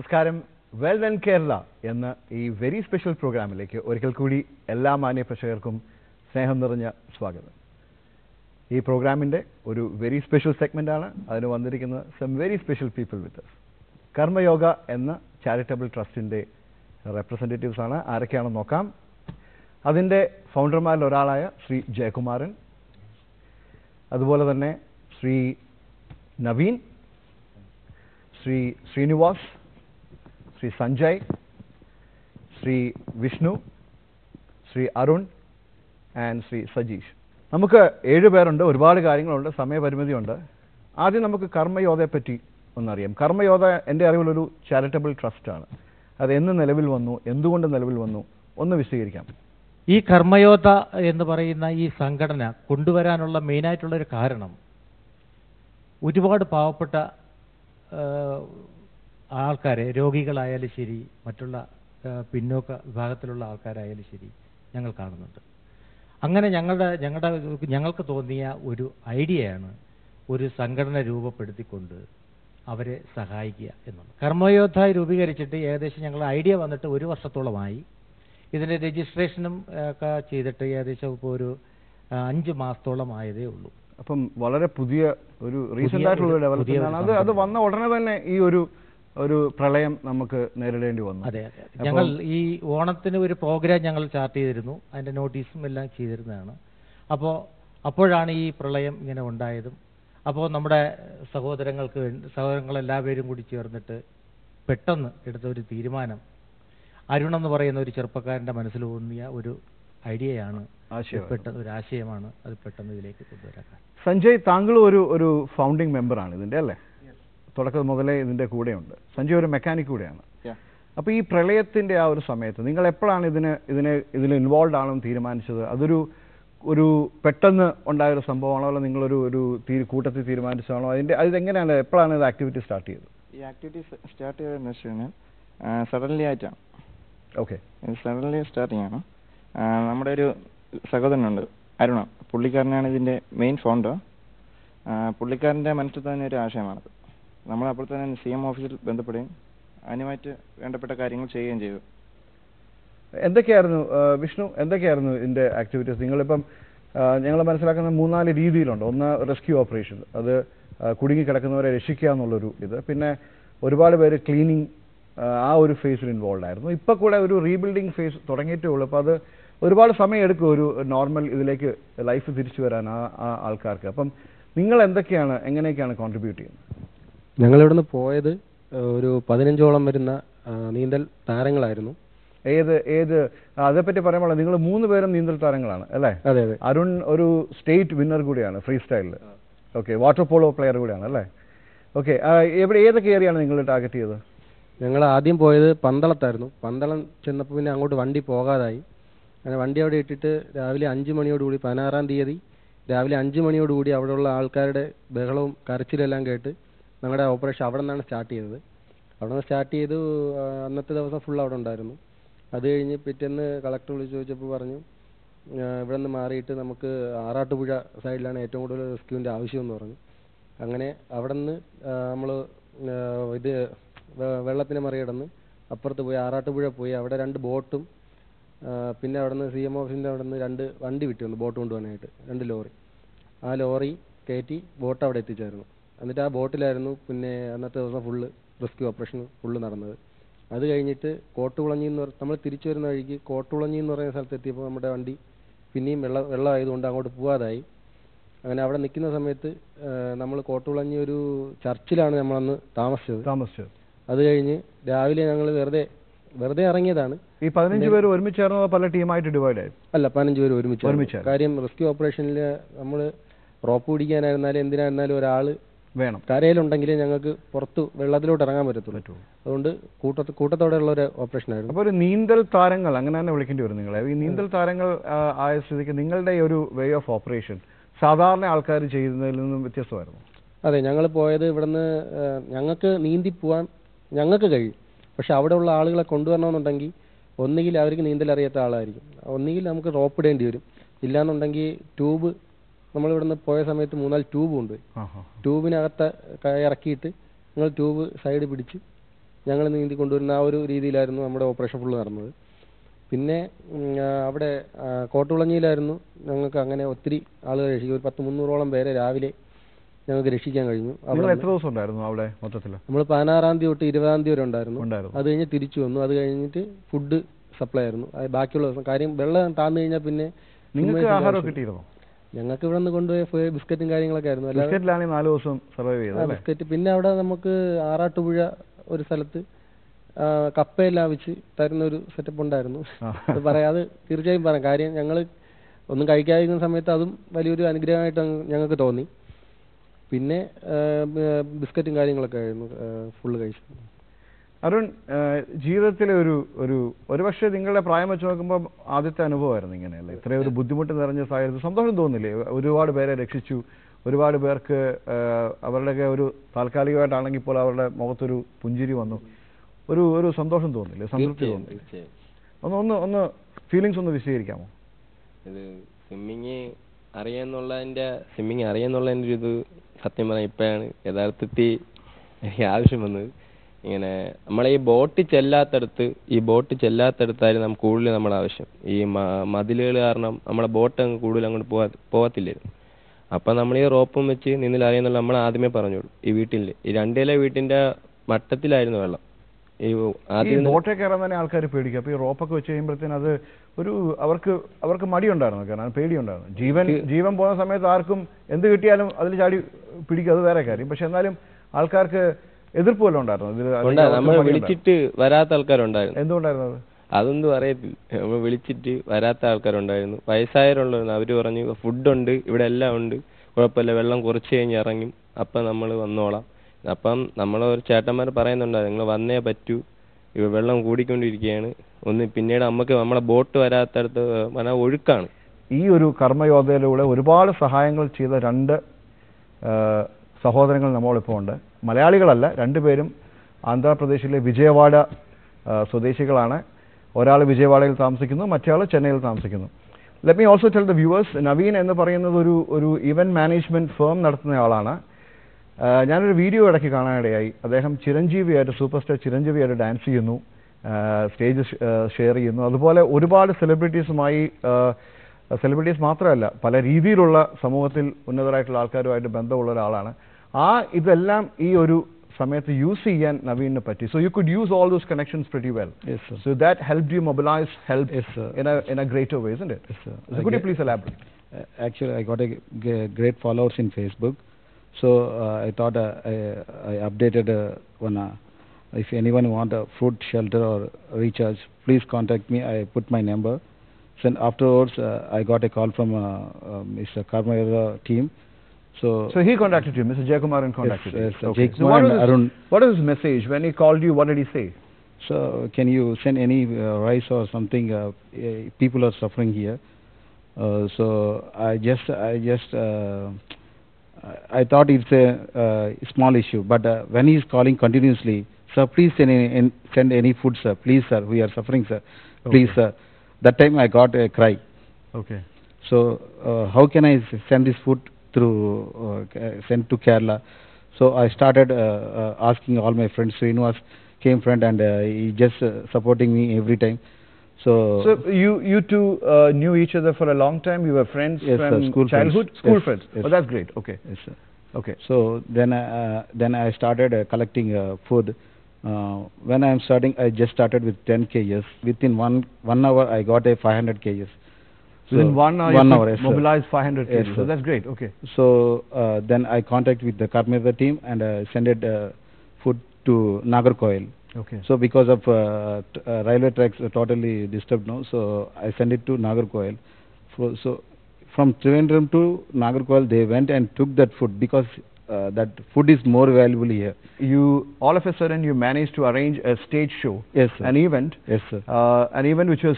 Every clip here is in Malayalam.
നമസ്കാരം. വെൽ ഡൺ കേരള എന്ന ഈ വെരി സ്പെഷ്യൽ പ്രോഗ്രാമിലേക്ക് ഒരിക്കൽ കൂടി എല്ലാ മാന്യ പ്രേക്ഷകർക്കും സ്നേഹം നിറഞ്ഞ സ്വാഗതം. ഈ പ്രോഗ്രാമിൻ്റെ ഒരു വെരി സ്പെഷ്യൽ സെഗ്മെൻ്റാണ്. അതിന് വന്നിരിക്കുന്ന some very special people with us. Karmayoga എന്ന ചാരിറ്റബിൾ ട്രസ്റ്റിൻ്റെ റെപ്രസെൻറ്റേറ്റീവ്സ് ആണ്. ആരൊക്കെയാണെന്ന് നോക്കാം. അതിൻ്റെ ഫൗണ്ടർമാരിൽ ഒരാളായ ശ്രീ ജയകുമാരൻ, അതുപോലെ തന്നെ ശ്രീ നവീൻ, ശ്രീ ശ്രീനിവാസ്, ശ്രീ സഞ്ജയ്, ശ്രീ വിഷ്ണു, ശ്രീ അരുൺ ആൻഡ് ശ്രീ സജീഷ്. നമുക്ക് 7 പേരുണ്ട്. ഒരുപാട് കാര്യങ്ങളുണ്ട്, സമയപരിമിതിയുണ്ട്. ആദ്യം നമുക്ക് കർമ്മയോധയെ പറ്റി ഒന്നറിയാം. കർമ്മയോധ എൻ്റെ അറിവിലൊരു ചാരിറ്റബിൾ ട്രസ്റ്റാണ്. അത് എന്ന് നിലവിൽ വന്നു, എന്തുകൊണ്ട് നിലവിൽ വന്നു, ഒന്ന് വിശദീകരിക്കാം. ഈ കർമ്മയോധ എന്ന് പറയുന്ന ഈ സംഘടന കൊണ്ടുവരാനുള്ള മെയിനായിട്ടുള്ളൊരു കാരണം, ഒരുപാട് പാവപ്പെട്ട ആൾക്കാരെ, രോഗികളായാലും ശരി, മറ്റുള്ള പിന്നോക്ക വിഭാഗത്തിലുള്ള ആൾക്കാരായാലും ശരി, ഞങ്ങൾ കാണുന്നുണ്ട്. അങ്ങനെ ഞങ്ങൾക്ക് തോന്നിയ ഒരു ഐഡിയയാണ് ഒരു സംഘടന രൂപപ്പെടുത്തിക്കൊണ്ട് അവരെ സഹായിക്കുക എന്നുള്ളത്. കർമ്മയോധ രൂപീകരിച്ചിട്ട് ഏകദേശം ഞങ്ങൾ ഐഡിയ വന്നിട്ട് 1 വർഷത്തോളമായി. ഇതിൻ്റെ രജിസ്ട്രേഷനും ഒക്കെ ചെയ്തിട്ട് ഏകദേശം ഇപ്പോൾ ഒരു 5 മാസത്തോളം ആയതേ ഉള്ളൂ. അപ്പം വളരെ പുതിയ ഒരു റീസെൻ്റ് ആയിട്ടുള്ള ഡെവലപ്മെൻ്റ്. അത് വന്ന ഉടനെ തന്നെ ഈ ഒരു പ്രളയം നമുക്ക് നേരിടേണ്ടി വന്നു. അതെ. ഞങ്ങൾ ഈ ഓണത്തിന് ഒരു പ്രോഗ്രാം ഞങ്ങൾ ചാർട്ട് ചെയ്തിരുന്നു. അതിൻ്റെ നോട്ടീസും എല്ലാം ചെയ്തിരുന്നതാണ്. അപ്പോഴാണ് ഈ പ്രളയം ഇങ്ങനെ ഉണ്ടായതും. അപ്പോൾ നമ്മുടെ സഹോദരങ്ങളെല്ലാവരും കൂടി ചേർന്നിട്ട് പെട്ടെന്ന് എടുത്ത ഒരു തീരുമാനം, അരുണെന്ന് പറയുന്ന ഒരു ചെറുപ്പക്കാരൻ്റെ മനസ്സിൽ തോന്നിയ ഒരു ഐഡിയയാണ്, ഒരു ആശയമാണ്. അത് പെട്ടെന്ന് ഇതിലേക്ക് കൊണ്ടുവരാൻ. സഞ്ജയ്, താങ്കൾ ഒരു ഫൗണ്ടിങ് മെമ്പറാണ് ഇതിൻ്റെ, അല്ലേ? തുടക്കം മുതലേ ഇതിൻ്റെ കൂടെയുണ്ട്. സഞ്ജയ് ഒരു മെക്കാനിക് കൂടെയാണ്. അപ്പോൾ ഈ പ്രളയത്തിൻ്റെ ആ ഒരു സമയത്ത് നിങ്ങൾ എപ്പോഴാണ് ഇതിൽ ഇൻവോൾവ് ആണെന്ന് തീരുമാനിച്ചത്? ഒരു പെട്ടെന്ന് ഉണ്ടായൊരു സംഭവമാണോ, അല്ല നിങ്ങളൊരു കൂട്ടത്തിൽ തീരുമാനിച്ചതാണോ? അതെങ്ങനെയാണ്, എപ്പോഴാണ് ഇത് ആക്ടിവിറ്റി സ്റ്റാർട്ട് ചെയ്തത്? ഈ ആക്ടിവിറ്റി സ്റ്റാർട്ട് ചെയ്തതെന്ന് വെച്ച് കഴിഞ്ഞാൽ സഡൻലി ആയിട്ടാണ്. ഓക്കെ. സഡൻലി സ്റ്റാർട്ടിങ് ആണ്. നമ്മുടെ ഒരു സഹോദരനുണ്ട്, അരുണ. പുള്ളിക്കാരനാണ് ഇതിൻ്റെ മെയിൻ ഫൗണ്ടർ. പുള്ളിക്കാരൻ്റെ മനസ്സിൽ തന്നെ ഒരു ആശയമാണത്. നമ്മൾ അപ്പോൾ തന്നെ CM ഓഫീസിൽ ബന്ധപ്പെടുകയും അതിനുമായിട്ട് വേണ്ടപ്പെട്ട കാര്യങ്ങൾ ചെയ്യുകയും ചെയ്തു. എന്തൊക്കെയായിരുന്നു വിഷ്ണു, എന്തൊക്കെയായിരുന്നു ഇതിൻ്റെ ആക്ടിവിറ്റീസ്? നിങ്ങളിപ്പം ഞങ്ങൾ മനസ്സിലാക്കുന്ന 3-4 രീതിയിലുണ്ട്. ഒന്ന് റെസ്ക്യൂ ഓപ്പറേഷൻ, അത് കുടുങ്ങിക്കിടക്കുന്നവരെ രക്ഷിക്കുക എന്നുള്ളൊരു ഇത്. പിന്നെ ഒരുപാട് പേര് ക്ലീനിങ്, ആ ഒരു ഫേസിൽ ഇൻവോൾവ് ആയിരുന്നു. ഇപ്പോൾ കൂടെ ഒരു റീബിൽഡിങ് ഫേസ് തുടങ്ങിയിട്ടേ ഉള്ളൂ. അപ്പോൾ അത് ഒരുപാട് സമയം എടുക്കും ഒരു നോർമൽ ഇതിലേക്ക് ലൈഫ് തിരിച്ചു വരാൻ ആ ആൾക്കാർക്ക്. അപ്പം നിങ്ങൾ എങ്ങനെയൊക്കെയാണ് കോൺട്രിബ്യൂട്ട് ചെയ്യുന്നത്? ഞങ്ങളിവിടുന്ന് പോയത് ഒരു 15ഓളം വരുന്ന നീന്തൽ താരങ്ങളായിരുന്നു. ഏത് അതേപ്പറ്റി പറയുമ്പോൾ നിങ്ങൾ 3 പേരും നീന്തൽ താരങ്ങളാണ്, അല്ലേ? അതെ. അരുൺ ഒരു സ്റ്റേറ്റ് വിന്നർ കൂടിയാണ് ഫ്രീ സ്റ്റൈലിൽ. ഓക്കെ. വാട്ടർ പോളോ പ്ലെയർ കൂടിയാണ്, അല്ലേ? ഓക്കെ. ഏതൊക്കെ ഏരിയയാണ് നിങ്ങൾ ടാർഗറ്റ് ചെയ്തത്? ഞങ്ങൾ ആദ്യം പോയത് പന്തളത്തായിരുന്നു. പന്തളം ചെന്നപ്പോൾ പിന്നെ അങ്ങോട്ട് വണ്ടി പോകാതായി. അങ്ങനെ വണ്ടി അവിടെ ഇട്ടിട്ട് രാവിലെ 5 മണിയോടുകൂടി 16-ാം തീയതി രാവിലെ 5 മണിയോടുകൂടി അവിടെയുള്ള ആൾക്കാരുടെ ബഹളവും കരച്ചിലെല്ലാം കേട്ട് ഞങ്ങളുടെ ഓപ്പറേഷൻ അവിടെ നിന്നാണ് സ്റ്റാർട്ട് ചെയ്തത്. അവിടെ നിന്ന് സ്റ്റാർട്ട് ചെയ്തു. അന്നത്തെ ദിവസം ഫുൾ അവിടെ ഉണ്ടായിരുന്നു. അത് കഴിഞ്ഞ് പിറ്റേന്ന് കളക്ടർ വിളിച്ച് ചോദിച്ചപ്പോൾ പറഞ്ഞു, ഇവിടെ നിന്ന് മാറിയിട്ട് നമുക്ക് ആറാട്ടുപുഴ സൈഡിലാണ് ഏറ്റവും കൂടുതൽ റെസ്ക്യൂവിൻ്റെ ആവശ്യമെന്ന് പറഞ്ഞു. അങ്ങനെ അവിടെ നിന്ന് നമ്മൾ ഇത് വെള്ളത്തിന് മറികടന്ന് അപ്പുറത്ത് പോയി ആറാട്ടുപുഴ പോയി. അവിടെ 2 ബോട്ടും പിന്നെ അവിടെ നിന്ന് CM ഓഫീസിൻ്റെ അവിടെ നിന്ന് 2 വണ്ടി വിട്ടു വന്നു ബോട്ട് കൊണ്ടുപോകാനായിട്ട്, 2 ലോറി. ആ ലോറി കയറ്റി ബോട്ട് അവിടെ എത്തിച്ചായിരുന്നു. എന്നിട്ട് ആ ബോട്ടിലായിരുന്നു പിന്നെ അന്നത്തെ ദിവസം ഫുള്ള് റെസ്ക്യൂ ഓപ്പറേഷൻ ഫുള്ള് നടന്നത്. അത് കഴിഞ്ഞിട്ട് കോട്ടുകുളഞ്ഞി നമ്മൾ തിരിച്ചു വരുന്ന വഴിക്ക് കോട്ടുകുളഞ്ഞി എന്ന് പറയുന്ന സ്ഥലത്ത് എത്തിയപ്പോൾ നമ്മുടെ വണ്ടി പിന്നെയും വെള്ളമായതുകൊണ്ട് അങ്ങോട്ട് പോകാതായി. അങ്ങനെ അവിടെ നിൽക്കുന്ന സമയത്ത് നമ്മൾ കോട്ടുകുളഞ്ഞി ഒരു ചർച്ചിലാണ് നമ്മളന്ന് താമസിച്ചത്. അത് കഴിഞ്ഞ് രാവിലെ ഞങ്ങൾ വെറുതെ ഇറങ്ങിയതാണ്. ഈ 15 പേര് ഒരുമിച്ചായിരുന്നോ, പല ടീമായിട്ട് ഡിവൈഡ് ആയി? അല്ല, 15 പേര് ഒരുമിച്ച്. കാര്യം റെസ്ക്യൂ ഓപ്പറേഷനിൽ നമ്മൾ റോപ്പ് പിടിക്കാനായിരുന്നാലും എന്തിനായിരുന്നാലും ഒരാൾ വേണം. കരയിലുണ്ടെങ്കിലേ ഞങ്ങൾക്ക് പുറത്ത് വെള്ളത്തിലോട്ട് ഇറങ്ങാൻ പറ്റത്തുള്ളൂ. അതുകൊണ്ട് കൂട്ടത്തോടെയുള്ള ഒരു ഓപ്പറേഷൻ ആയിരുന്നു. അപ്പോൾ ഒരു നീന്തൽ താരങ്ങൾ, അങ്ങനെ തന്നെ വിളിക്കേണ്ടി വരും നിങ്ങളെ. ഈ നീന്തൽ താരങ്ങൾ ആയ സ്ഥിതിക്ക് നിങ്ങളുടെ ഒരു വേ ഓഫ് ഓപ്പറേഷൻ സാധാരണ ആൾക്കാർ ചെയ്യുന്നതിൽ നിന്നും വ്യത്യസ്തമായിരുന്നു? അതെ. ഞങ്ങൾ പോയത് ഇവിടുന്ന് ഞങ്ങൾക്ക് നീന്തി പോകാൻ ഞങ്ങൾക്ക് കഴിയും. പക്ഷെ അവിടെയുള്ള ആളുകളെ കൊണ്ടുവരണമെന്നുണ്ടെങ്കിൽ ഒന്നുകിൽ അവർക്ക് നീന്തൽ അറിയാത്ത ആളായിരിക്കും, ഒന്നുകിൽ നമുക്ക് റോപ്പ് ഇടേണ്ടി വരും. ഇല്ലാന്നുണ്ടെങ്കിൽ ട്യൂബ്, നമ്മളിവിടുന്ന് പോയ സമയത്ത് 3-4 ട്യൂബ് കൊണ്ടുപോയി. ട്യൂബിനകത്ത് ഇറക്കിയിട്ട് നിങ്ങൾ ട്യൂബ് സൈഡ് പിടിച്ച് ഞങ്ങൾ നീന്തി കൊണ്ടുവരുന്ന ആ ഒരു രീതിയിലായിരുന്നു നമ്മുടെ ഓപ്പറേഷൻ ഫുള്ള് നടന്നത്. പിന്നെ അവിടെ കോട്ടുകുളഞ്ഞിയിലായിരുന്നു ഞങ്ങൾക്ക് അങ്ങനെ ഒത്തിരി ആളുകൾ രക്ഷിക്കും. ഒരു 100-300ഓളം പേരെ രാവിലെ ഞങ്ങൾക്ക് രക്ഷിക്കാൻ കഴിഞ്ഞു. നിങ്ങൾ എത്ര ദിവസം ഉണ്ടായിരുന്നു അവിടെ മൊത്തത്തിൽ? നമ്മൾ 16-ാം തീയതി തൊട്ട് 20-ാം തീയതി വരെ ഉണ്ടായിരുന്നു. അത് കഴിഞ്ഞ് തിരിച്ചു വന്നു. അത് കഴിഞ്ഞിട്ട് ഫുഡ് സപ്ലൈ ആയിരുന്നു. ബാക്കിയുള്ള ദിവസം കാര്യം വെള്ളം താഴ്ന്നു കഴിഞ്ഞാൽ പിന്നെ നിങ്ങൾക്ക് ആഹാരം കിട്ടിയിരുന്നോ? ഞങ്ങൾക്ക് ഇവിടെ നിന്ന് കൊണ്ടുപോയ ബിസ്ക്കറ്റും കാര്യങ്ങളൊക്കെ ആയിരുന്നു. ബിസ്ക്കറ്റിലാണ് 4 ദിവസം സർവൈവ് ചെയ്തത്. ബിസ്ക്കറ്റ് പിന്നെ അവിടെ നമുക്ക് ആറാട്ടുപുഴ ഒരു സ്ഥലത്ത് കപ്പയെല്ലാം വെച്ച് തരുന്ന ഒരു സെറ്റപ്പ് ഉണ്ടായിരുന്നു. അത് പറയാം, അത് തീർച്ചയായും പറയാം. കാര്യം ഞങ്ങൾ ഒന്നും കഴിക്കാതിരിക്കുന്ന സമയത്ത് അതും വലിയൊരു അനുഗ്രഹമായിട്ട് ഞങ്ങൾക്ക് തോന്നി. പിന്നെ ബിസ്ക്കറ്റും കാര്യങ്ങളൊക്കെ ആയിരുന്നു ഫുള്ള് കഴിച്ചത്. അരുൺ, ജീവിതത്തിലെ ഒരു പക്ഷേ നിങ്ങളുടെ പ്രായം വെച്ച് നോക്കുമ്പോൾ ആദ്യത്തെ അനുഭവമായിരുന്നു ഇങ്ങനെയല്ലേ? ഇത്രയും ഒരു ബുദ്ധിമുട്ട് നിറഞ്ഞ സാഹചര്യത്തിൽ സന്തോഷം തോന്നില്ലേ? ഒരുപാട് പേരെ രക്ഷിച്ചു, ഒരുപാട് പേർക്ക് അവരുടെയൊക്കെ ഒരു താൽക്കാലികമായിട്ടാണെങ്കിൽ ഇപ്പോൾ അവരുടെ മുഖത്തൊരു പുഞ്ചിരി വന്നു, ഒരു സന്തോഷം തോന്നില്ലേ? സംതൃപ്തി തോന്നില്ലേ? ഒന്ന് ഫീലിങ്സ് ഒന്ന് വിശദീകരിക്കാമോ? ഇത് സ്വിമ്മിങ് അറിയാന്നുള്ളതിൻ്റെ ഒരു ഇത് സത്യം പറഞ്ഞാൽ ഇപ്പോഴാണ് യഥാർത്ഥത്തിൽ എനിക്ക് ആവശ്യം വന്നത്. ഇങ്ങനെ നമ്മളെ ഈ ബോട്ട് ചെല്ലാത്തടത്തായിരുന്നു നമുക്ക് കൂടുതൽ നമ്മുടെ ആവശ്യം. ഈ മതിലുകൾ കാരണം നമ്മളെ ബോട്ട് അങ്ങ് കൂടുതൽ അങ്ങോട്ട് പോകത്തില്ലായിരുന്നു. അപ്പം നമ്മൾ ഈ റോപ്പും വെച്ച് നിന്നിൽ അറിയുന്നുള്ള നമ്മൾ ആദ്യമേ പറഞ്ഞോളൂ. ഈ രണ്ടിലെ വീട്ടിൻ്റെ മട്ടത്തിലായിരുന്നു വെള്ളം. ഈ ബോട്ടേ കയറാൻ തന്നെ ആൾക്കാർ പേടിക്കും. അപ്പോൾ ഈ റോപ്പൊക്കെ വെച്ച് കഴിയുമ്പോഴത്തേന് അത് അവർക്ക് മടിയുണ്ടായിരുന്നു, കാരണം പേടിയുണ്ടായിരുന്നു. ജീവൻ പോകുന്ന സമയത്ത് ആർക്കും എന്ത് കിട്ടിയാലും അതിൽ ചാടി പിടിക്കും, അത് വേറെ കാര്യം. പക്ഷെ എന്നാലും ആൾക്കാർക്ക് എതിർപ്പ് വല്ലതും ഉണ്ടായിരുന്നു? നമ്മൾ വിളിച്ചിട്ട് വരാത്ത ആൾക്കാരുണ്ടായിരുന്നു. എന്തുകൊണ്ടായിരുന്നു അത്? അതൊന്നും അറിയത്തില്ല. നമ്മൾ വിളിച്ചിട്ട് വരാത്ത ആൾക്കാരുണ്ടായിരുന്നു. വയസ്സായവരുണ്ടായിരുന്നു. അവർ പറഞ്ഞു ഫുഡുണ്ട്, ഇവിടെ എല്ലാം ഉണ്ട്, കുഴപ്പമില്ല, വെള്ളം കുറച്ച് കഴിഞ്ഞ് ഇറങ്ങും, അപ്പം നമ്മൾ വന്നോളാം. അപ്പം നമ്മളൊരു ചേട്ടന്മാർ പറയുന്നുണ്ടായിരുന്നു, നിങ്ങൾ വന്നേ പറ്റൂ, ഇവിടെ വെള്ളം കൂടിക്കൊണ്ടിരിക്കുകയാണ്. പിന്നീട് നമ്മളെ ബോട്ട് വരാത്തടത്ത് ഒഴുക്കാണ്. ഈ ഒരു കർമ്മയോധയിലൂടെ ഒരുപാട് സഹായങ്ങൾ ചെയ്ത 2 സഹോദരങ്ങൾ നമ്മളിപ്പോൾ ഉണ്ട്. മലയാളികളല്ല, 2 പേരും ആന്ധ്രാപ്രദേശിലെ വിജയവാഡ സ്വദേശികളാണ്. ഒരാൾ വിജയവാഡയിൽ താമസിക്കുന്നു, മറ്റേയാൾ ചെന്നൈയിൽ താമസിക്കുന്നു. Let me also tell the viewers, Naveen എന്ന് പറയുന്നത് ഒരു ഇവന്റ് മാനേജ്മെന്റ് ഫേം നടത്തുന്ന ആളാണ്. ഞാനൊരു വീഡിയോ ഇടയ്ക്ക് കാണാനിടയായി. അദ്ദേഹം സൂപ്പർ സ്റ്റാർ ചിരഞ്ജീവിയായിട്ട് ഡാൻസ് ചെയ്യുന്നു, സ്റ്റേജ് ഷെയർ ചെയ്യുന്നു. അതുപോലെ ഒരുപാട് സെലിബ്രിറ്റീസ് മാത്രമല്ല, പല രീതിയിലുള്ള സമൂഹത്തിൽ ഉന്നതരായിട്ടുള്ള ആൾക്കാരുമായിട്ട് ബന്ധമുള്ള ഒരാളാണ്. ഇതെല്ലാം ഈ ഒരു സമയത്ത് യൂസ് ചെയ്യാൻ നവീനിന് പറ്റി. So you could use all those connections pretty well. Yes, sir. So that helped you mobilize help. Yes, sir. in a greater way, isn't it? Yes, sir. So could you please elaborate? Actually, I got a great followers in Facebook. So I thought I updated one. If anyone want a food, shelter or recharge, please contact me. I put my number. Then afterwards, I got a call from Mr. Karmayara team. So he contacted you, Mr. Jaykumaran contacted you. Yes, Okay. Jaykumar So what and Arun. what was his message when he called you? What did he say? So can you send any rice or something? People are suffering here. So I thought it's a small issue, but when he is calling continuously, sir, please send any food, sir. Please, sir, we are suffering, sir. Please, sir. That time I got a cry. Okay. So how can I send this food sent to Kerala? So I started asking all my friends. Srinivas came friend and he just supporting me every time. So you two knew each other for a long time. You were friends Yes, from sir, school childhood, friends. school Yes, friends. yes. Oh, that's great. Okay. yes, sir. Okay. So then I started collecting food. When I am starting, I just started with 10 kgs. Within one hour, I got a 500 kgs. Within 1 hour, one you hour, could yes, sir. mobilize 500 Yes, kg. So sir. that's great. Okay. So then I contact with the Karmayara team and send it food to Nagarkoil. Okay. So because of railway tracks are totally disturbed now, so I send it to Nagarkoil. So from Trivandrum to Nagarkoil, they went and took that food because that food is more valuable here. All of a sudden you managed to arrange a stage show. Yes, sir. An event. Yes, sir. An event which was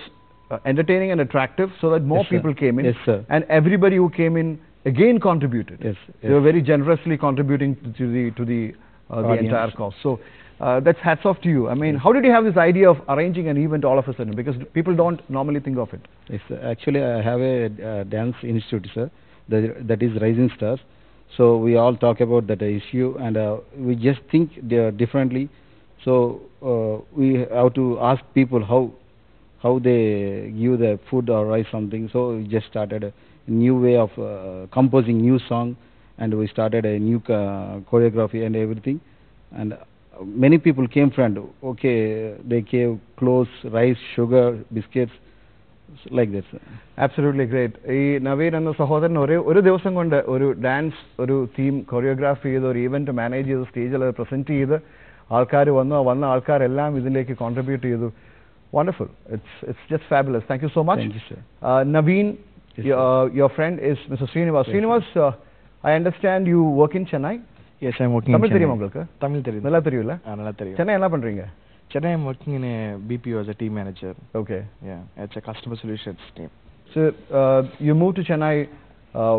entertaining and attractive, so that more Yes, sir. people came in. Yes, sir. And everybody who came in again contributed. Yes, They were very generously contributing to the Audience. entire cause. So that's hats off to you. I mean, how did you have this idea of arranging an event all of a sudden? Because people don't normally think of it. Yes, sir. Actually, I have a dance institute, sir. That is Rising Stars. So we all talk about that issue, and we just think differently. So we have to ask people how they give the food or rice something. So we just started a new way of composing new song, and we started a new choreography and everything. And many people came friend. Okay, they gave clothes, rice, sugar, biscuits, like that. Sir. Absolutely great. ഈ നവീൻ എന്ന സഹോദരൻ ഒരു ദിവസം കൊണ്ട് ഒരു ഡാൻസ്, ഒരു തീം കൊറിയോഗ്രാഫി ചെയ്ത്, ഒരു ഈവന്റ് മാനേജ് ചെയ്ത്, സ്റ്റേജിൽ അത് പ്രസന്റ് ചെയ്ത്, ആൾക്കാർ വന്ന ആൾക്കാരെല്ലാം ഇതിലേക്ക് കോൺട്രിബ്യൂട്ട് ചെയ്തു. Wonderful. It's just fabulous. Thank you so much. Thank you, sir. Naveen, Yes, your friend is Mr. Srinivas. Yes, Srinivas, I understand you work in Chennai. Yes, I'm working Tamil in தெரியுமா Chennai. உங்களுக்கு? Tamil தெரியும். நல்லா தெரியும்ல? நல்லா தெரியும். சென்னை என்ன பண்றீங்க? Chennai, I'm working in a BPO as a team manager. Okay. Yeah, it's a customer solutions team. So you moved to Chennai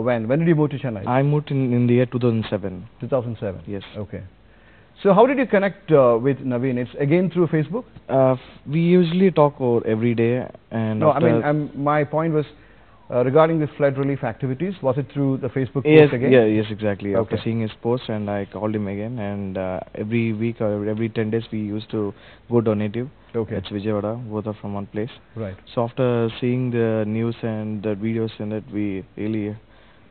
when? When did you move to Chennai? I moved in the year 2007. 2007. Yes. Okay. So how did you connect with Naveen? It's again through Facebook? We usually talk over every day, and No, after I mean, my point was regarding the flood relief activities. Was it through the Facebook yes, post again? yes, exactly. After Okay. seeing his post, and I called him again, and every week or every 10 days we used to go donative. Okay. It's Vijayawada, both are from one place. Right. So after seeing the news and the videos in it, we really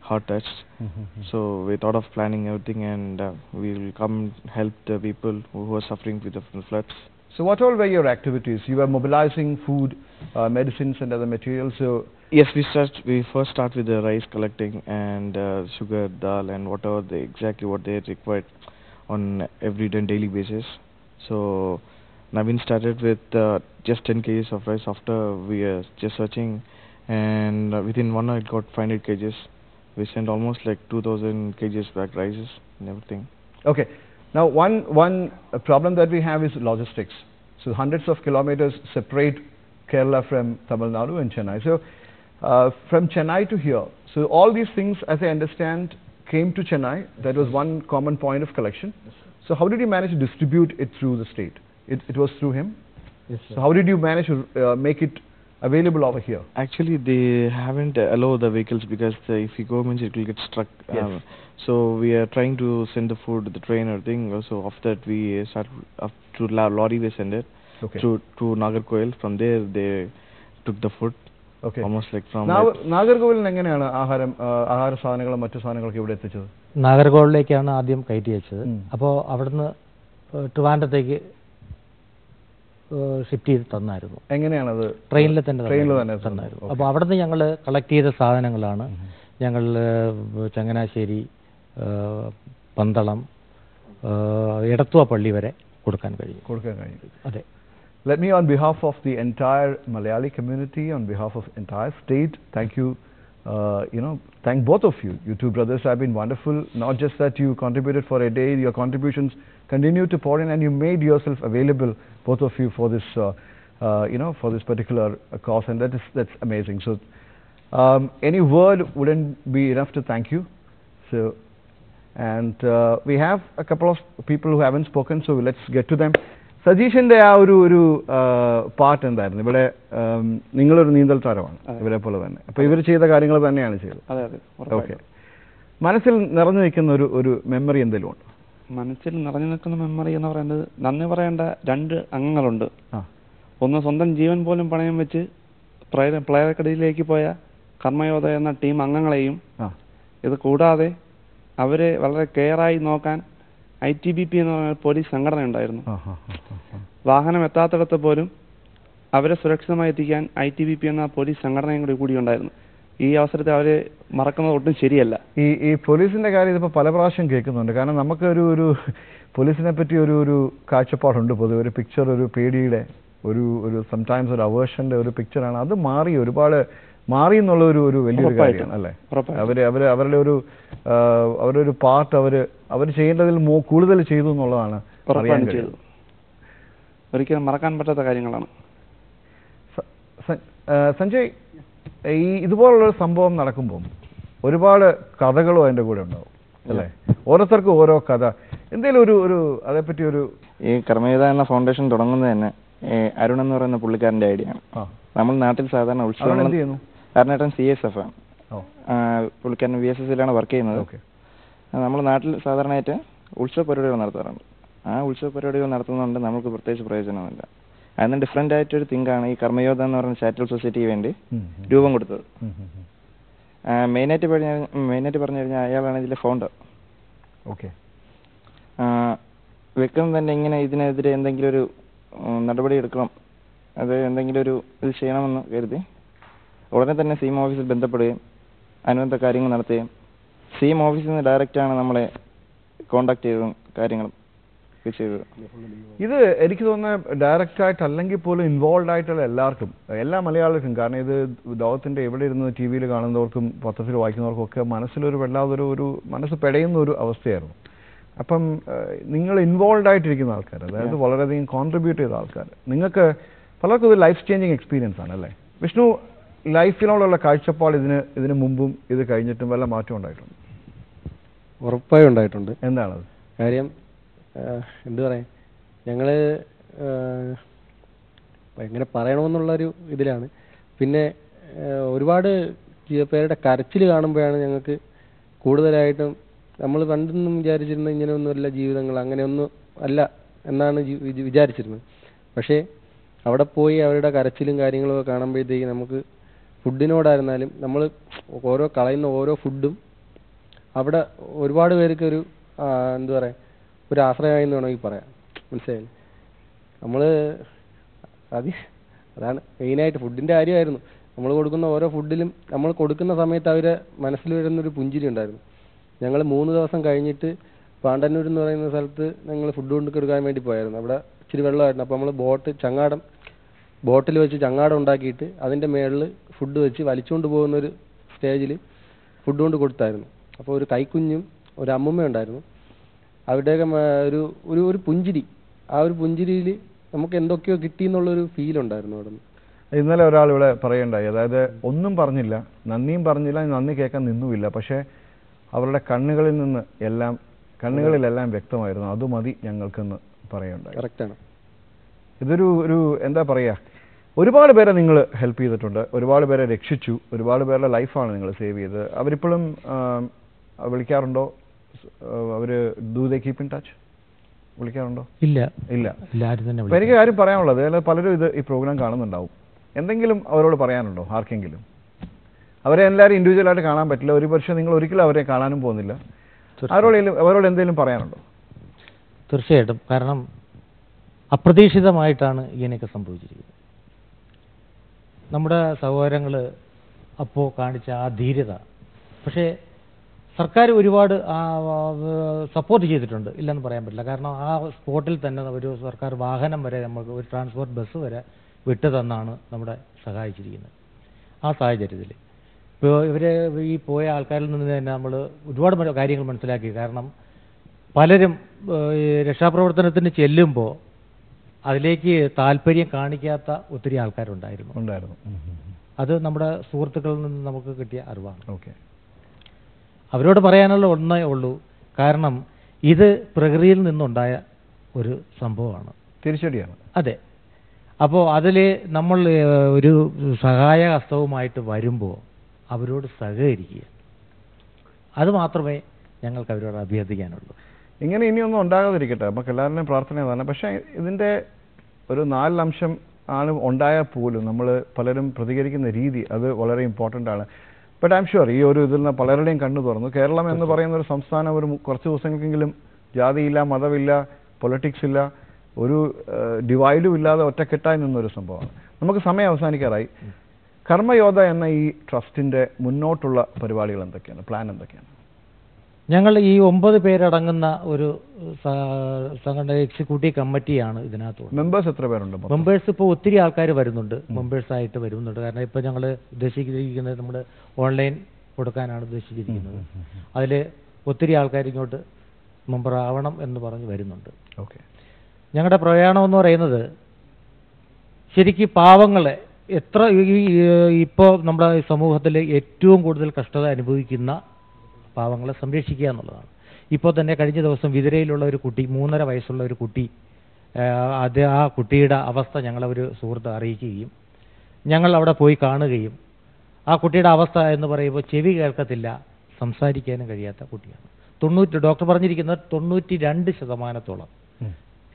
heart touched. So we thought of planning everything, and we will come help the people who are suffering with the floods. So what all were your activities? You were mobilizing food, medicines and other materials. So Yes, we first start with the rice collecting and sugar, dal, and whatever exactly what they required on every daily basis. So Naveen started with just 10 kgs of rice. After we are just searching, and within 1 hour it got 500 kgs. We sent almost like 2,000 kgs back rices and everything. okay. Now one problem that we have is logistics. So hundreds of kilometers separate Kerala from Tamil Nadu and Chennai. So from Chennai to here, so all these things, as I understand, came to Chennai. That was one common point of collection. So how did you manage to distribute it through the state? It was through him. Yes, sir. So how did you manage to make it available over here? Actually, they haven't allowed the vehicles because if you go means it will get stuck. Yes. So we are trying to send the food, the train or thing. So after that we start up to lorry we send it Okay. to Nagarkoil. From there they took the food. Okay. Almost like from നാഗർകോവിലിൽ നിന്ന് എങ്ങനെയാണ് ആഹാര സാധനങ്ങളും മറ്റു സാധനങ്ങളൊക്കെ ഇവിടെ എത്തിച്ചത്? നാഗർകോവിലേക്കാണ് ആദ്യം കയറ്റി വെച്ചത്. ഉം. അപ്പോൾ അവിടുന്ന് ട്രിവാൻഡ്രത്തേക്ക് ഷിഫ്റ്റ് ചെയ്ത് തന്നായിരുന്നു. എങ്ങനെയാണത്? ട്രെയിനിൽ തന്നെ തന്നായിരുന്നു. അപ്പോൾ അവിടുന്ന് ഞങ്ങൾ കളക്ട് ചെയ്ത സാധനങ്ങളാണ് ഞങ്ങൾ ചങ്ങനാശ്ശേരി, പന്തളം, എടത്തുവ പള്ളി വരെ കൊടുക്കാൻ കഴിയും. അതെ. Let me, on behalf of the entire Malayali community, on behalf of entire state, thank you. Thank both of you. You two brothers have been wonderful. Not just that you contributed for a day, your contributions continue to pour in, and you made yourself available, both of you, for this, for this particular cause, and that's amazing. So, any word wouldn't be enough to thank you. So, and we have a couple of people who haven't spoken, so let's get to them. സജീഷിന്റെ ആ ഒരു പാട്ട് എന്തായിരുന്നു? ഇവിടെ നിങ്ങളൊരു നീന്തൽ താരമാണ്, ഇവരെ പോലെ തന്നെ. അപ്പൊ ഇവർ ചെയ്ത കാര്യങ്ങൾ തന്നെയാണ് ചെയ്തത്. അതെ അതെ. ഓക്കെ. മനസ്സിൽ നിറഞ്ഞു നിൽക്കുന്ന ഒരു മെമ്മറി എന്തെങ്കിലും ഉണ്ടോ? മനസ്സിൽ നിറഞ്ഞു നിൽക്കുന്ന മെമ്മറി എന്ന് പറയുന്നത്, നന്ദി പറയേണ്ട 2 അംഗങ്ങളുണ്ട്. ആ. ഒന്ന് സ്വന്തം ജീവൻ പോലും പണയം വെച്ച് പ്രളയക്കെടുതിയിലേക്ക് പോയ കർമ്മയോധ എന്ന ടീം അംഗങ്ങളെയും, ഇത് കൂടാതെ അവരെ വളരെ കെയറായി നോക്കാൻ ITBP എന്ന് പറഞ്ഞ പോലീസ് സംഘടന ഉണ്ടായിരുന്നു. വാഹനം എത്താത്തിടത്ത് പോലും അവരെ സുരക്ഷിതമായി എത്തിക്കാൻ ITBP എന്ന പോലീസ് സംഘടനയും കൂടി ഉണ്ടായിരുന്നു. ഈ അവസരത്തിൽ അവരെ മറക്കുന്നത് ഒട്ടും ശരിയല്ല. ഈ പോലീസിന്റെ കാര്യം ഇതിപ്പോൾ പല പ്രാവശ്യം കേൾക്കുന്നുണ്ട്. കാരണം നമുക്ക് ഒരു പോലീസിനെ പറ്റി ഒരു കാഴ്ചപ്പാടുണ്ട് പൊതുവെ. ഒരു പിക്ചർ, ഒരു പേടിയുടെ, ഒരു സംടൈംസ് ഒരു അവേർഷന്റെ ഒരു പിക്ചറാണ്. അത് ഒരുപാട് മാറി എന്നുള്ള ഒരു വലിയൊരു കാര്യമാണ് അല്ലേ? അവരുടെ ഒരു പാർട്ട് അവർ ചെയ്യേണ്ടതിൽ കൂടുതൽ ചെയ്തു എന്നുള്ളതാണ്. ഒരിക്കലും മറക്കാൻ പറ്റാത്ത കാര്യങ്ങളാണ്. സഞ്ജയ്, ഇതുപോലുള്ള സംഭവം നടക്കുമ്പോൾ ഒരുപാട് കഥകളും അതിന്റെ കൂടെ ഉണ്ടാവും അല്ലേ? ഓരോരുത്തർക്കും ഓരോ കഥ. എന്തെങ്കിലും ഒരു അതേപ്പറ്റി ഈ കർമ്മയോധ എന്ന ഫൗണ്ടേഷൻ തുടങ്ങുന്നത് തന്നെ അരുൺ എന്ന് പറയുന്ന പുള്ളിക്കാരന്റെ ഐഡിയ ആണ്. നമ്മൾ നാട്ടിൽ സാധാരണ ഉത്സവം എന്ത് ചെയ്യുന്നു? അരുണേട്ടൻ CSF ആണ്. പുള്ളിക്കാരൻ VSSലാണ് വർക്ക് ചെയ്യുന്നത്. നമ്മൾ നാട്ടിൽ സാധാരണയായിട്ട് ഉത്സവ പരിപാടികൾ നടത്താറുണ്ട്. ആ ഉത്സവ പരിപാടികൾ നടത്തുന്നതുകൊണ്ട് നമുക്ക് പ്രത്യേകിച്ച് പ്രയോജനമില്ല. അതിന് ഡിഫറെൻ്റ് ആയിട്ടൊരു തിങ്കാണ് ഈ കർമ്മയോധ എന്ന് പറയുന്ന ചാരിറ്റബിൾ സൊസൈറ്റിക്ക് വേണ്ടി രൂപം കൊടുത്തത്. മെയിനായിട്ട് പറഞ്ഞു കഴിഞ്ഞാൽ അയാളാണ് ഇതിലെ ഫൗണ്ടർ. ഓക്കെ. വ്യക്തം തന്നെ ഇങ്ങനെ ഇതിനെതിരെ എന്തെങ്കിലും ഒരു നടപടി എടുക്കണം, അത് എന്തെങ്കിലും ഒരു ഇത് ചെയ്യണമെന്ന് കരുതി ഉടനെ തന്നെ സി എം ഓഫീസിൽ ബന്ധപ്പെടുകയും അനുബന്ധ കാര്യങ്ങൾ നടത്തുകയും സി എം ഓഫീസിൽ നിന്ന് ഡയറക്റ്റാണ് നമ്മളെ കോണ്ടാക്ട് ചെയ്തതും കാര്യങ്ങളും ചെയ്തത്. ഇത് എനിക്ക് തോന്നുന്നത് ഡയറക്റ്റ് ആയിട്ട് അല്ലെങ്കിൽ പോലും ഇൻവോൾവ് ആയിട്ടുള്ള എല്ലാവർക്കും, എല്ലാ മലയാളികൾക്കും, കാരണം ഇത് ലോകത്തിന്റെ എവിടെ ഇരുന്ന് ടി വിയിൽ കാണുന്നവർക്കും പത്രത്തിൽ വായിക്കുന്നവർക്കും ഒക്കെ മനസ്സിലൊരു വല്ലാതൊരു മനസ്സ് പെടയുന്ന ഒരു അവസ്ഥയായിരുന്നു. അപ്പം നിങ്ങൾ ഇൻവോൾവ് ആയിട്ടിരിക്കുന്ന ആൾക്കാർ, അതായത് വളരെയധികം കോൺട്രിബ്യൂട്ട് ചെയ്ത ആൾക്കാർ, നിങ്ങൾക്ക് പലർക്കും ഇത് ലൈഫ് ചേഞ്ചിങ് എക്സ്പീരിയൻസ് ആണ് അല്ലേ? വിഷ്ണു, ലൈഫിനോടുള്ള കാഴ്ചപ്പാട് ഇതിന് മുമ്പും ഇത് കഴിഞ്ഞിട്ടും വല്ല മാറ്റം ഉണ്ടായിട്ടുണ്ട്? ഉറപ്പായും ഉണ്ടായിട്ടുണ്ട്. എന്താണത് കാര്യം? എന്തു പറയാൻ, ഞങ്ങൾ എങ്ങനെ പറയണമെന്നുള്ളൊരു ഇതിലാണ്. പിന്നെ ഒരുപാട് പേരുടെ കരച്ചിൽ കാണുമ്പോഴാണ് ഞങ്ങൾക്ക് കൂടുതലായിട്ടും, നമ്മൾ പണ്ടൊന്നും വിചാരിച്ചിരുന്നത് ഇങ്ങനെയൊന്നുമല്ല ജീവിതങ്ങൾ, അങ്ങനെയൊന്നും അല്ല എന്നാണ് വിചാരിച്ചിരുന്നത്. പക്ഷേ അവിടെ പോയി അവരുടെ കരച്ചിലും കാര്യങ്ങളൊക്കെ കാണുമ്പോഴത്തേക്ക് നമുക്ക് ഫുഡിനോടായിരുന്നാലും, നമ്മൾ കളയുന്ന ഓരോ ഫുഡും അവിടെ ഒരുപാട് പേർക്ക് ഒരു എന്താ പറയുക, ഒരു ആശ്രയമായി എന്ന് വേണമെങ്കിൽ പറയാം. മനസ്സിലായില്ലേ? നമ്മൾ അതാണ് മെയിനായിട്ട് ഫുഡിൻ്റെ കാര്യമായിരുന്നു. നമ്മൾ കൊടുക്കുന്ന ഓരോ ഫുഡിലും നമ്മൾ കൊടുക്കുന്ന സമയത്ത് അവരെ മനസ്സിൽ വരുന്നൊരു പുഞ്ചിരി ഉണ്ടായിരുന്നു. ഞങ്ങൾ 3 ദിവസം കഴിഞ്ഞിട്ട് പാണ്ടന്നൂർ എന്ന് പറയുന്ന സ്ഥലത്ത് ഞങ്ങൾ ഫുഡ് കൊണ്ടുകൊടുക്കാൻ വേണ്ടി പോയായിരുന്നു. അവിടെ ഇച്ചിരി വെള്ളമായിരുന്നു. അപ്പോൾ നമ്മൾ ബോട്ടിൽ വെച്ച് ചങ്ങാടം ഉണ്ടാക്കിയിട്ട് അതിൻ്റെ മേളിൽ ഫുഡ് വെച്ച് വലിച്ചുകൊണ്ട് പോകുന്നൊരു സ്റ്റേജിൽ ഫുഡ് കൊണ്ട് കൊടുത്തായിരുന്നു. അപ്പോൾ ഒരു കൈക്കുഞ്ഞും ഒരു അമ്മൂമ്മ ഉണ്ടായിരുന്നു. അവരുടെയൊക്കെ ഒരു പുഞ്ചിരി, ആ ഒരു പുഞ്ചിരിയിൽ നമുക്ക് എന്തൊക്കെയോ കിട്ടിയെന്നുള്ളൊരു ഫീലുണ്ടായിരുന്നു അവിടെ നിന്ന്. ഇന്നലെ ഒരാൾ ഇവിടെ പറയണ്ടായി, അതായത് ഒന്നും പറഞ്ഞില്ല, നന്ദിയും പറഞ്ഞില്ല, നന്ദി കേൾക്കാൻ നിന്നുമില്ല, പക്ഷേ അവരുടെ കണ്ണുകളിലെല്ലാം വ്യക്തമായിരുന്നു, അത് മതി ഞങ്ങൾക്കെന്ന് പറയുണ്ടായി. കറക്റ്റാണ്. ഇതൊരു എന്താ പറയുക, ഒരുപാട് പേരെ നിങ്ങൾ ഹെൽപ്പ് ചെയ്തിട്ടുണ്ട്, ഒരുപാട് പേരെ രക്ഷിച്ചു, ഒരുപാട് പേരുടെ ലൈഫാണ് നിങ്ങൾ സേവ് ചെയ്തത്. അവരിപ്പോഴും വിളിക്കാറുണ്ടോ? അവർ do they keep in touch? വിളിക്കാറുണ്ടോ? ഇല്ല. അപ്പോൾ എനിക്ക് കാര്യം പറയാനുള്ളത്, അല്ല പലരും ഈ പ്രോഗ്രാം കാണുന്നുണ്ടാവും, എന്തെങ്കിലും അവരോട് പറയാനുണ്ടോ? ആർക്കെങ്കിലും? അവരെ എല്ലാവരും ഇൻഡിവിജ്വലായിട്ട് കാണാൻ പറ്റില്ല, ഒരു പക്ഷേ നിങ്ങൾ ഒരിക്കലും അവരെ കാണാനും പോകുന്നില്ല, അവരോട് എന്തെങ്കിലും പറയാനുണ്ടോ? തീർച്ചയായിട്ടും. കാരണം അപ്രതീക്ഷിതമായിട്ടാണ് ഇങ്ങനെയൊക്കെ സംഭവിച്ചിരിക്കുന്നത്. നമ്മുടെ സഹോദരങ്ങൾ അപ്പോൾ കാണിച്ച ആ ധീരത, പക്ഷേ സർക്കാർ ഒരുപാട് സപ്പോർട്ട് ചെയ്തിട്ടുണ്ട്, ഇല്ലെന്ന് പറയാൻ പറ്റില്ല. കാരണം ആ സ്പോട്ടിൽ തന്നെ ഒരു സർക്കാർ വാഹനം വരെ, നമുക്ക് ഒരു ട്രാൻസ്പോർട്ട് ബസ് വരെ വിട്ടു തന്നാണ് നമ്മുടെ സഹായിച്ചിരിക്കുന്നത്. ആ സാഹചര്യത്തിൽ ഇപ്പോൾ ഈ പോയ ആൾക്കാരിൽ നിന്ന് തന്നെ നമ്മൾ ഒരുപാട് കാര്യങ്ങൾ മനസ്സിലാക്കി. കാരണം പലരും രക്ഷാപ്രവർത്തനത്തിന് ചെല്ലുമ്പോൾ അതിലേക്ക് താല്പര്യം കാണിക്കാത്ത ഒത്തിരി ആൾക്കാരുണ്ടായിരുന്നു. അത് നമ്മുടെ സുഹൃത്തുക്കളിൽ നിന്ന് നമുക്ക് കിട്ടിയ അറിവാണ്. ഓക്കെ. അവരോട് പറയാനുള്ള ഒന്നേ ഉള്ളൂ, കാരണം ഇത് പ്രകൃതിയിൽ നിന്നുണ്ടായ ഒരു സംഭവമാണ്, തിരിച്ചടിയാണ്. അതെ. അപ്പോൾ അതിൽ നമ്മൾ ഒരു സഹായ ഹസ്തവുമായിട്ട് വരുമ്പോൾ അവരോട് സഹകരിക്കുക, അത് മാത്രമേ ഞങ്ങൾക്ക് അവരോട് അഭ്യർത്ഥിക്കാനുള്ളൂ. ഇങ്ങനെ ഇനിയൊന്നും ഉണ്ടാകാതിരിക്കട്ടെ, നമുക്ക് എല്ലാവരുടെയും പ്രാർത്ഥന അതാണ്. പക്ഷേ ഇതിൻ്റെ ഒരു 4 അംശം ആണ് ഉണ്ടായാൽ പോലും നമ്മൾ പലരും പ്രതികരിക്കുന്ന രീതി, അത് വളരെ ഇമ്പോർട്ടൻ്റ് ആണ്. ബട്ട് ഐ എം ഷുവർ ഈ ഒരു ഇതിൽ നിന്ന് പലരുടെയും കണ്ണു തുറന്നു. കേരളം എന്ന് പറയുന്ന ഒരു സംസ്ഥാനം കുറച്ച് ദിവസങ്ങൾക്കെങ്കിലും ജാതിയില്ല, മതമില്ല, പൊളിറ്റിക്സ് ഇല്ല, ഒരു ഡിവൈഡും ഇല്ലാതെ ഒറ്റക്കെട്ടായി നിന്നൊരു സംഭവമാണ്. നമുക്ക് സമയം അവസാനിക്കാറായി. കർമ്മയോധ എന്ന ഈ ട്രസ്റ്റിൻ്റെ മുന്നോട്ടുള്ള പരിപാടികൾ എന്തൊക്കെയാണ്, പ്ലാൻ എന്തൊക്കെയാണ്? ഞങ്ങൾ ഈ 9 പേരടങ്ങുന്ന ഒരു സംഘടന എക്സിക്യൂട്ടീവ് കമ്മിറ്റിയാണ് ഇതിനകത്ത്. മെമ്പേഴ്സ് എത്ര പേരുണ്ട്? മെമ്പേഴ്സ് ഇപ്പോൾ ഒത്തിരി ആൾക്കാർ വരുന്നുണ്ട്, മെമ്പേഴ്സായിട്ട് വരുന്നുണ്ട്. കാരണം ഇപ്പോൾ ഞങ്ങൾ ഉദ്ദേശിച്ചിരിക്കുന്നത് നമ്മൾ ഓൺലൈൻ കൊടുക്കാനാണ് ഉദ്ദേശിച്ചിരിക്കുന്നത്. അതിൽ ഒത്തിരി ആൾക്കാർ ഇങ്ങോട്ട് മെമ്പർ ആവണം എന്ന് പറഞ്ഞ് വരുന്നുണ്ട്. ഓക്കെ. ഞങ്ങളുടെ പ്രയാണം എന്ന് പറയുന്നത് ശരിക്കും പാവങ്ങളെ ഇപ്പോൾ നമ്മുടെ സമൂഹത്തിൽ ഏറ്റവും കൂടുതൽ കഷ്ടത അനുഭവിക്കുന്ന പാവങ്ങളെ സംരക്ഷിക്കുക എന്നുള്ളതാണ്. ഇപ്പോൾ തന്നെ കഴിഞ്ഞ ദിവസം വിതുരയിലുള്ള ഒരു കുട്ടി, 3.5 വയസ്സുള്ള ഒരു കുട്ടി, ആ കുട്ടിയുടെ അവസ്ഥ ഞങ്ങളൊരു സുഹൃത്ത് അറിയിക്കുകയും ഞങ്ങൾ അവിടെ പോയി കാണുകയും, ആ കുട്ടിയുടെ അവസ്ഥ എന്ന് പറയുമ്പോൾ ചെവി കേൾക്കത്തില്ല, സംസാരിക്കാനും കഴിയാത്ത കുട്ടിയാണ്. ഡോക്ടർ പറഞ്ഞിരിക്കുന്നത് 92%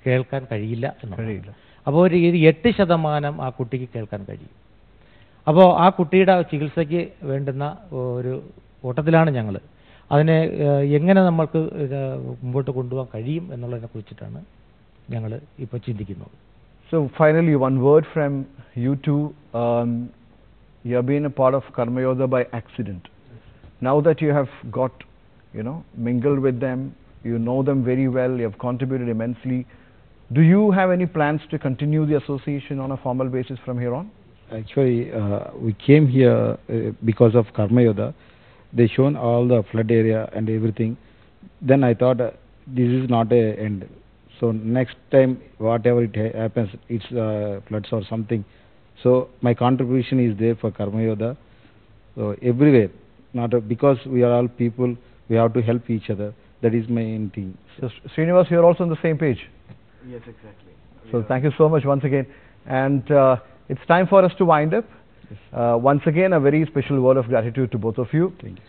കേൾക്കാൻ കഴിയില്ല കഴിയില്ല. എന്നുള്ളതാണ്. അപ്പോൾ ഒരു 8% ആ കുട്ടിക്ക് കേൾക്കാൻ കഴിയും. അപ്പോൾ ആ കുട്ടിയുടെ ചികിത്സയ്ക്ക് വേണ്ടുന്ന ഒരു ഓട്ടത്തിലാണ് ഞങ്ങൾ. അതിനെ എങ്ങനെ നമ്മൾക്ക് മുമ്പോട്ട് കൊണ്ടുപോകാൻ കഴിയും എന്നുള്ളതിനെ കുറിച്ചിട്ടാണ് ഞങ്ങൾ ഇപ്പോൾ ചിന്തിക്കുന്നത്. So finally, one word from you two. You have been a part of Karma Yoga by accident. Now that you have got, mingled with them, you know them very well, you have contributed immensely. Do you have any plans to continue the association on a formal basis from here on? Actually, we came here because of Karma Yoga. They shown all the flood area and everything. Then I thought this is not a end. So next time, whatever it happens, it's floods or something. So my contribution is there for Karma Yoga. So everywhere, because we are all people, we have to help each other. That is my main thing. So Srinivas, you are also on the same page. Yes, exactly. So thank you so much once again. And it's time for us to wind up. Once again, a very special word of gratitude to both of you. Thank you.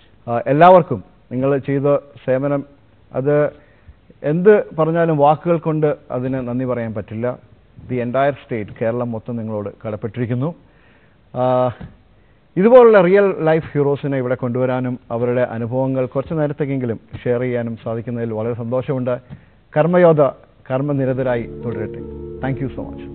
എല്ലാവർക്കും നിങ്ങൾ ചെയ്ത സേവനം, അത് എന്ത് പറഞ്ഞാലും വാക്കുകൾ കൊണ്ട് അതിന് നന്ദി പറയാൻ പറ്റില്ല. ദി എൻറ്റയർ സ്റ്റേറ്റ്, കേരളം മൊത്തം നിങ്ങളോട് കടപ്പെട്ടിരിക്കുന്നു. ഇതുപോലുള്ള റിയൽ ലൈഫ് ഹീറോസിനെ ഇവിടെ കൊണ്ടുവരാനും അവരുടെ അനുഭവങ്ങൾ കുറച്ച് നേരത്തേക്കെങ്കിലും ഷെയർ ചെയ്യാനും സാധിക്കുന്നതിൽ വളരെ സന്തോഷമുണ്ട്. കർമ്മയോധ കർമ്മനിരതരായി തുടരട്ടെ. Thank you so much.